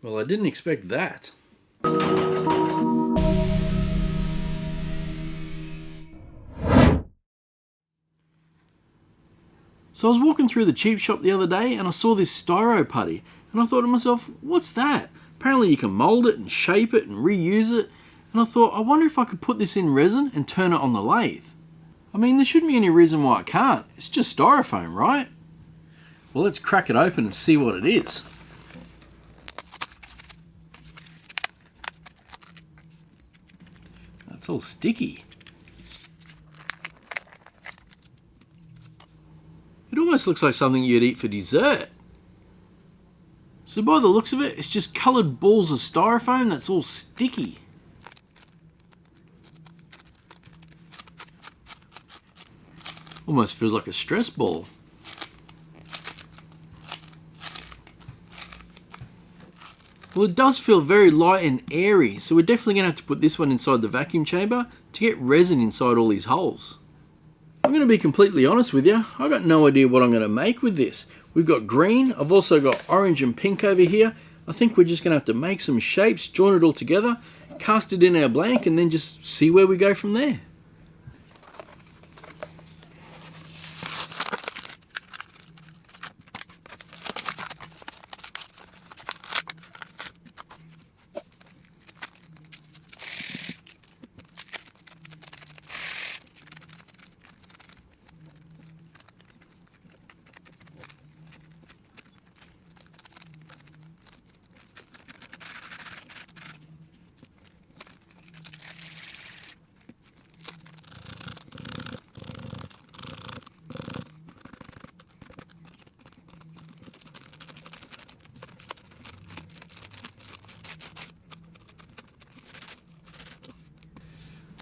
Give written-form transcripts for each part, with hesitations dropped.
Well, I didn't expect that. So I was walking through the cheap shop the other day and I saw this styro putty and I thought to myself, what's that? Apparently you can mould it and shape it and reuse it, and I thought, I wonder if I could put this in resin and turn it on the lathe. I mean, there shouldn't be any reason why I can't. It's just styrofoam, right? Well, let's crack it open and see what it is. That's all sticky. It almost looks like something you'd eat for dessert. So by the looks of it, it's just coloured balls of styrofoam that's all sticky. Almost feels like a stress ball. Well, it does feel very light and airy, so we're definitely going to have to put this one inside the vacuum chamber to get resin inside all these holes. I'm going to be completely honest with you, I've got no idea what I'm going to make with this. We've got green, I've also got orange and pink over here. I think we're just going to have to make some shapes, join it all together, cast it in our blank, and then just see where we go from there.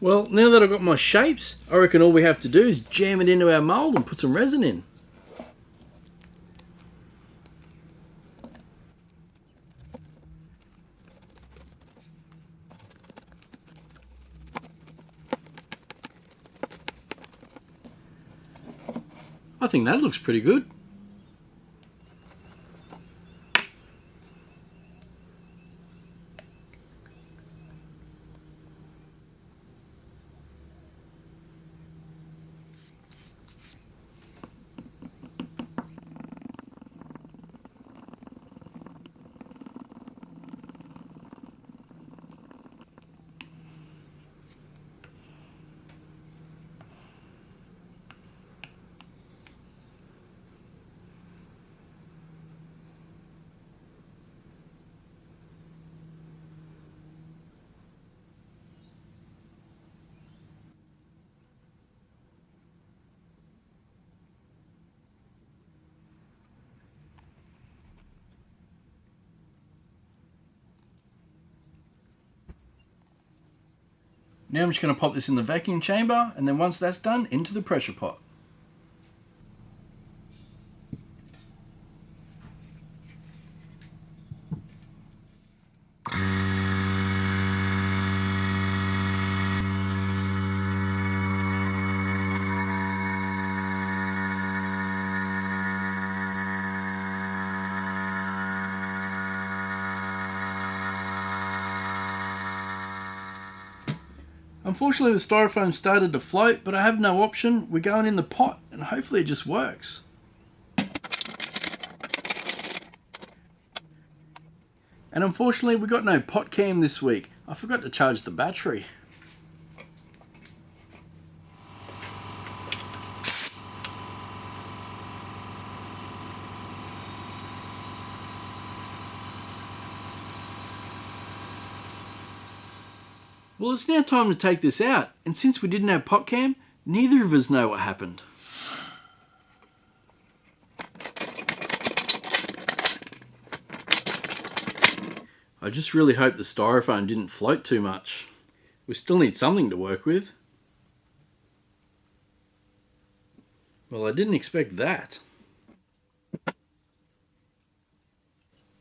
Well, now that I've got my shapes, I reckon all we have to do is jam it into our mould and put some resin in. I think that looks pretty good. Now I'm just going to pop this in the vacuum chamber, and then once that's done, into the pressure pot. Unfortunately, the styrofoam started to float, but I have no option. We're going in the pot, and hopefully it just works. And unfortunately, we got no pot cam this week. I forgot to charge the battery. Well, it's now time to take this out, and since we didn't have pot cam, neither of us know what happened. I just really hope the styrofoam didn't float too much. We still need something to work with. Well, I didn't expect that.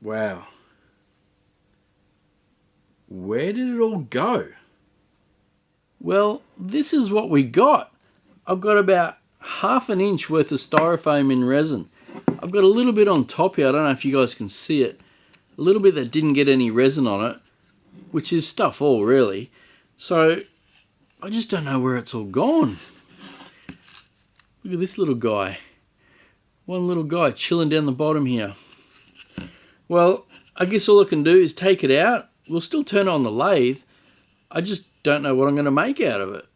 Wow. Where did it all go? Well, this is what we got. I've got about ½ an inch worth of styrofoam in resin. I've got a little bit on top here, I don't know if you guys can see it. a little bit that didn't get any resin on it, which is stuff all really. So I just don't know where it's all gone. Look at this little guy. One little guy chilling down the bottom here. Well, I guess all I can do is take it out. We'll still turn it on the lathe. I just don't know what I'm going to make out of it.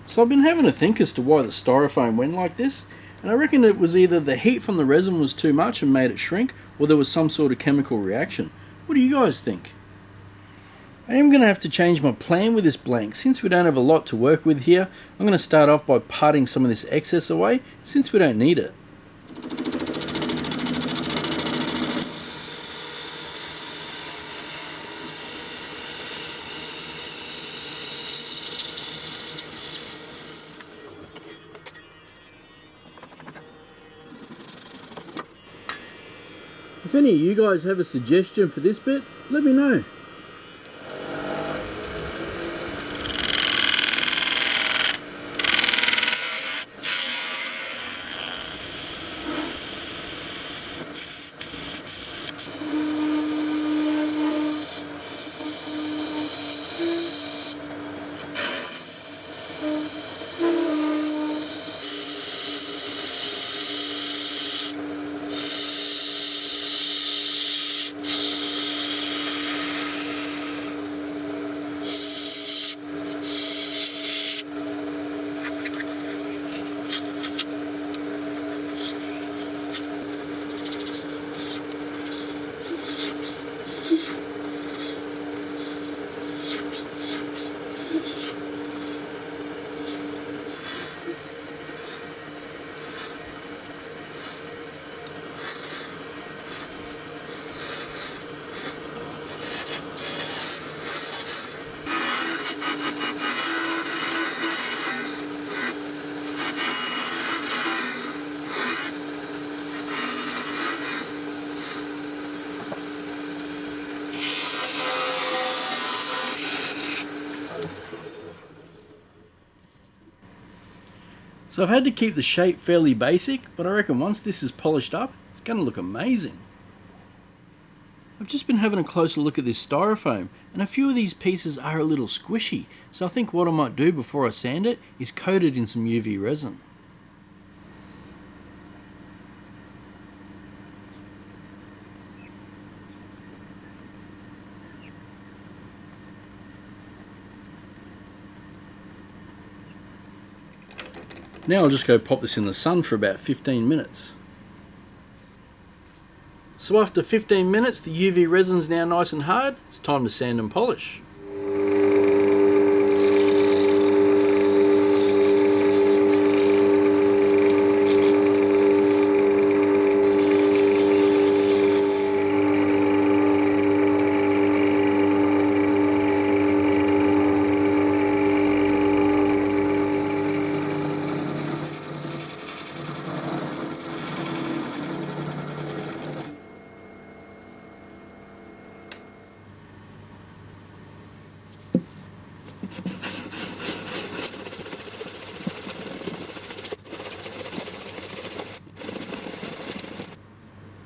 So I've been having to think as to why the styrofoam went like this, and I reckon it was either the heat from the resin was too much and made it shrink, or there was some sort of chemical reaction. What do you guys think? I am going to have to change my plan with this blank. Since we don't have a lot to work with here, I'm going to start off by parting some of this excess away, since we don't need it. If any of you guys have a suggestion for this bit, let me know. So I've had to keep the shape fairly basic, but I reckon once this is polished up, it's going to look amazing. I've just been having a closer look at this styrofoam, and a few of these pieces are a little squishy, so I think what I might do before I sand it is coat it in some UV resin. Now I'll just go pop this in the sun for about 15 minutes. So after 15 minutes, the UV resin's now nice and hard. It's time to sand and polish.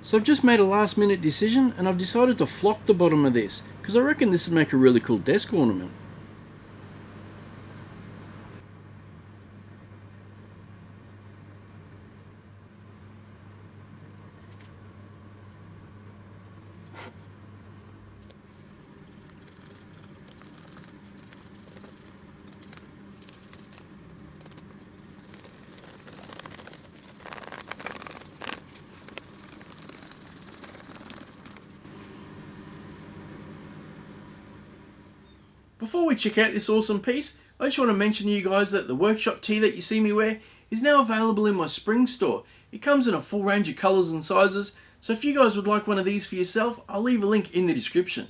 So I've just made a last minute decision and I've decided to flock the bottom of this because I reckon this would make a really cool desk ornament. Before we check out this awesome piece, I just want to mention to you guys that the workshop tee that you see me wear is now available in my spring store. It comes in a full range of colours and sizes, so if you guys would like one of these for yourself, I'll leave a link in the description.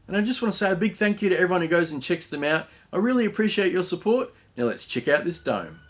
And I just want to say a big thank you to everyone who goes and checks them out. I really appreciate your support. Now let's check out this dome.